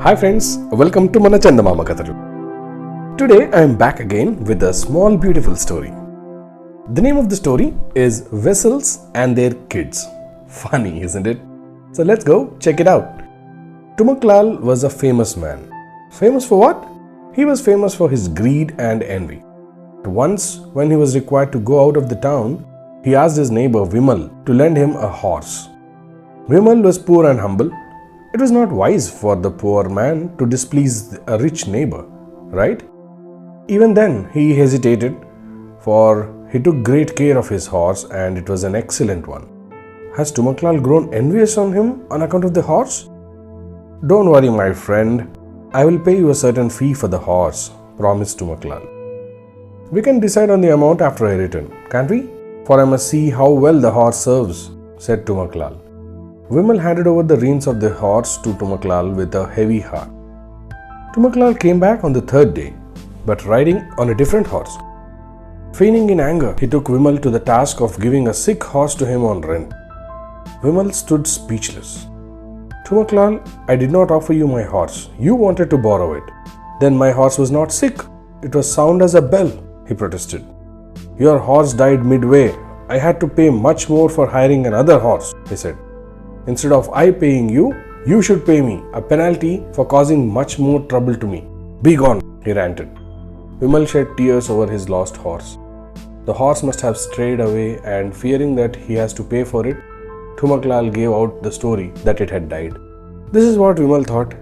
Hi friends, welcome to Mana Chandamama Kathalu. Today I am back again with a small beautiful story. The name of the story is Vessels and Their Kids. Funny, isn't it? So let's go check it out. Tumaklal was a famous man. Famous for what? He was famous for his greed and envy. Once, when he was required to go out of the town, he asked his neighbor Vimal to lend him a horse. Vimal was poor and humble. It was not wise for the poor man to displease a rich neighbor, right? Even then, he hesitated, for he took great care of his horse and it was an excellent one. Has Tumaklal grown envious on him on account of the horse? Don't worry, my friend. I will pay you a certain fee for the horse, promised Tumaklal. We can decide on the amount after I return, can't we? For I must see how well the horse serves, said Tumaklal. Vimal handed over the reins of the horse to Tumaklal with a heavy heart. Tumaklal came back on the third day, but riding on a different horse. Feigning in anger, he took Vimal to the task of giving a sick horse to him on rent. Vimal stood speechless. Tumaklal, I did not offer you my horse. You wanted to borrow it. Then my horse was not sick. It was sound as a bell, he protested. Your horse died midway. I had to pay much more for hiring another horse, he said. Instead of I paying you, you should pay me a penalty for causing much more trouble to me. Be gone, he ranted. Vimal shed tears over his lost horse. The horse must have strayed away, and fearing that he has to pay for it, Tumaklal gave out the story that it had died. This is what Vimal thought.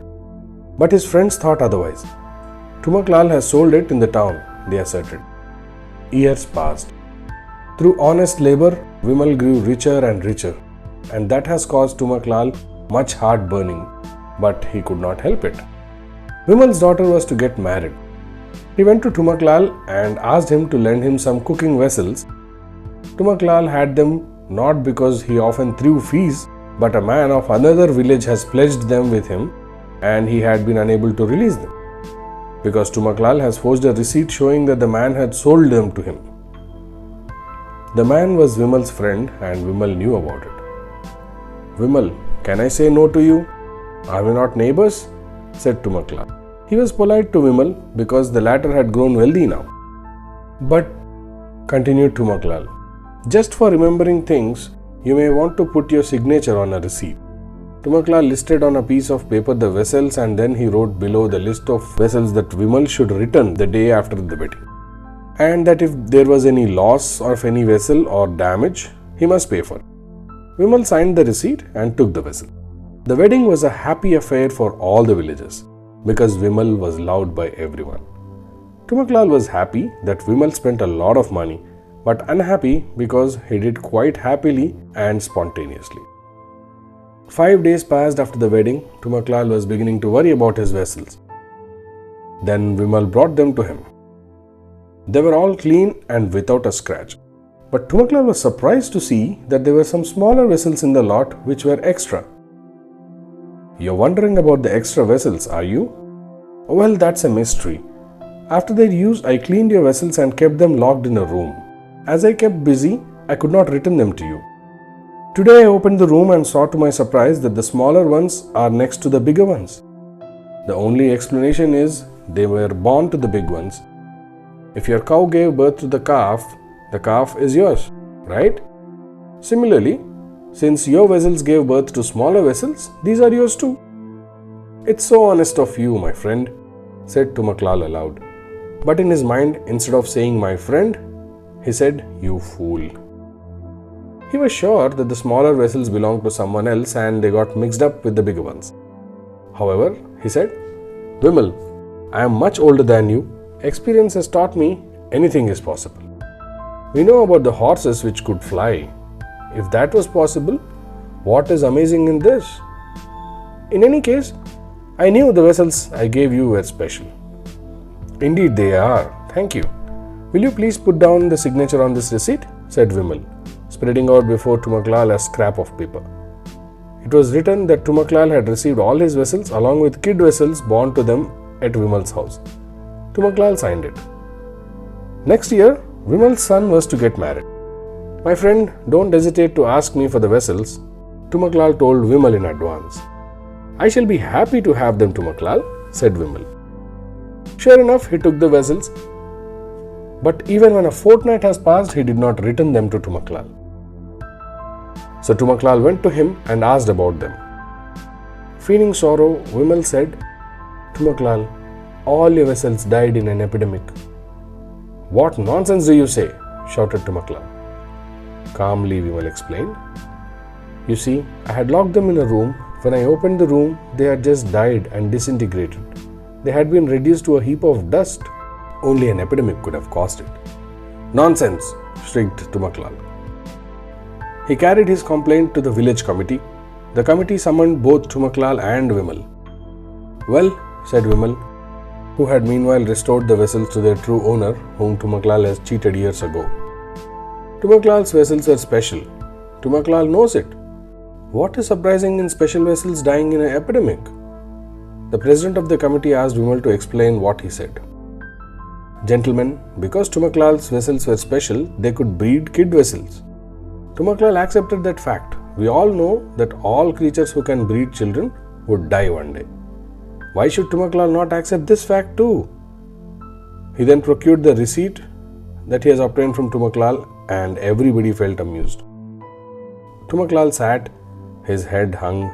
But his friends thought otherwise. Tumaklal has sold it in the town, they asserted. Years passed. Through honest labor, Vimal grew richer and richer. And that has caused Tumaklal much heartburning, but he could not help it. Vimal's daughter was to get married. He went to Tumaklal and asked him to lend him some cooking vessels. Tumaklal had them not because he often threw fees, but a man of another village has pledged them with him and he had been unable to release them, because Tumaklal has forged a receipt showing that the man had sold them to him. The man was Vimal's friend and Vimal knew about it. Vimal, can I say no to you? Are we not neighbors? Said Tumaklal. He was polite to Vimal because the latter had grown wealthy now. But, continued Tumaklal, just for remembering things, you may want to put your signature on a receipt. Tumaklal listed on a piece of paper the vessels and then he wrote below the list of vessels that Vimal should return the day after the wedding. And that if there was any loss of any vessel or damage, he must pay for it. Vimal signed the receipt and took the vessel. The wedding was a happy affair for all the villagers because Vimal was loved by everyone. Tumaklal was happy that Vimal spent a lot of money, but unhappy because he did quite happily and spontaneously. 5 days passed after the wedding. Tumaklal was beginning to worry about his vessels. Then Vimal brought them to him. They were all clean and without a scratch. But Tumaklal was surprised to see that there were some smaller vessels in the lot which were extra. You're wondering about the extra vessels, are you? Well, that's a mystery. After their use, I cleaned your vessels and kept them locked in a room. As I kept busy, I could not return them to you. Today I opened the room and saw to my surprise that the smaller ones are next to the bigger ones. The only explanation is they were born to the big ones. If your cow gave birth to the calf is yours, right? Similarly, since your vessels gave birth to smaller vessels, these are yours too. It's so honest of you, my friend, said Tumaklal aloud. But in his mind, instead of saying my friend, he said, you fool. He was sure that the smaller vessels belonged to someone else and they got mixed up with the bigger ones. However, he said, Vimal, I am much older than you. Experience has taught me anything is possible. We know about the horses which could fly. If that was possible, what is amazing in this? In any case, I knew the vessels I gave you were special. Indeed they are. Thank you. Will you please put down the signature on this receipt? Said Vimal, spreading out before Tumaklal a scrap of paper. It was written that Tumaklal had received all his vessels along with kid vessels born to them at Vimal's house. Tumaklal signed it. Next year, Vimal's son was to get married. My friend, don't hesitate to ask me for the vessels, Tumaklal told Vimal in advance. I shall be happy to have them, Tumaklal, said Vimal. Sure enough, he took the vessels, but even when a fortnight has passed, he did not return them to Tumaklal. So Tumaklal went to him and asked about them. Feeling sorrow, Vimal said, Tumaklal, all your vessels died in an epidemic. What nonsense do you say? Shouted Tumaklal. Calmly, Vimal explained. You see, I had locked them in a room. When I opened the room, they had just died and disintegrated. They had been reduced to a heap of dust. Only an epidemic could have caused it. Nonsense, shrieked Tumaklal. He carried his complaint to the village committee. The committee summoned both Tumaklal and Vimal. Well, said Vimal, who had meanwhile restored the vessels to their true owner, whom Tumaklal has cheated years ago. Tumaklal's vessels are special. Tumaklal knows it. What is surprising in special vessels dying in an epidemic? The president of the committee asked Vimal to explain what he said. Gentlemen, because Tumaklal's vessels were special, they could breed kid vessels. Tumaklal accepted that fact. We all know that all creatures who can breed children would die one day. Why should Tumaklal not accept this fact too? He then procured the receipt that he has obtained from Tumaklal, and everybody felt amused. Tumaklal sat, his head hung.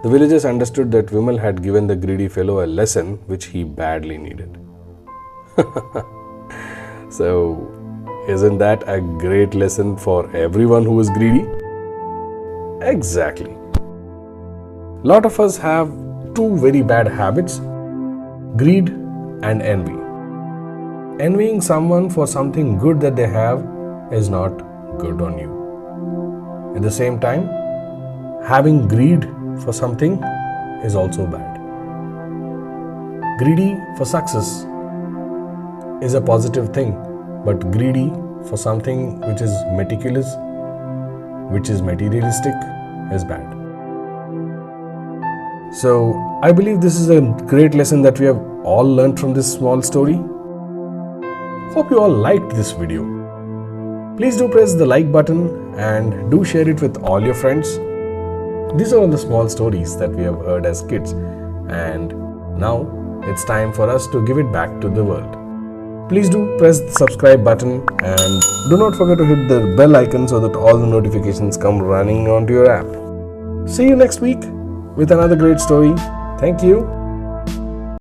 The villagers understood that Vimal had given the greedy fellow a lesson which he badly needed. So, isn't that a great lesson for everyone who is greedy? Exactly. Lot of us have two very bad habits, greed and envy. Envying someone for something good that they have is not good on you. At the same time, having greed for something is also bad. Greedy for success is a positive thing, but greedy for something which is meticulous, which is materialistic, is bad. So, I believe this is a great lesson that we have all learned from this small story. Hope you all liked this video. Please do press the like button and do share it with all your friends. These are all the small stories that we have heard as kids, and now it's time for us to give it back to the world. Please do press the subscribe button and do not forget to hit the bell icon so that all the notifications come running onto your app. See you next week with another great story. Thank you.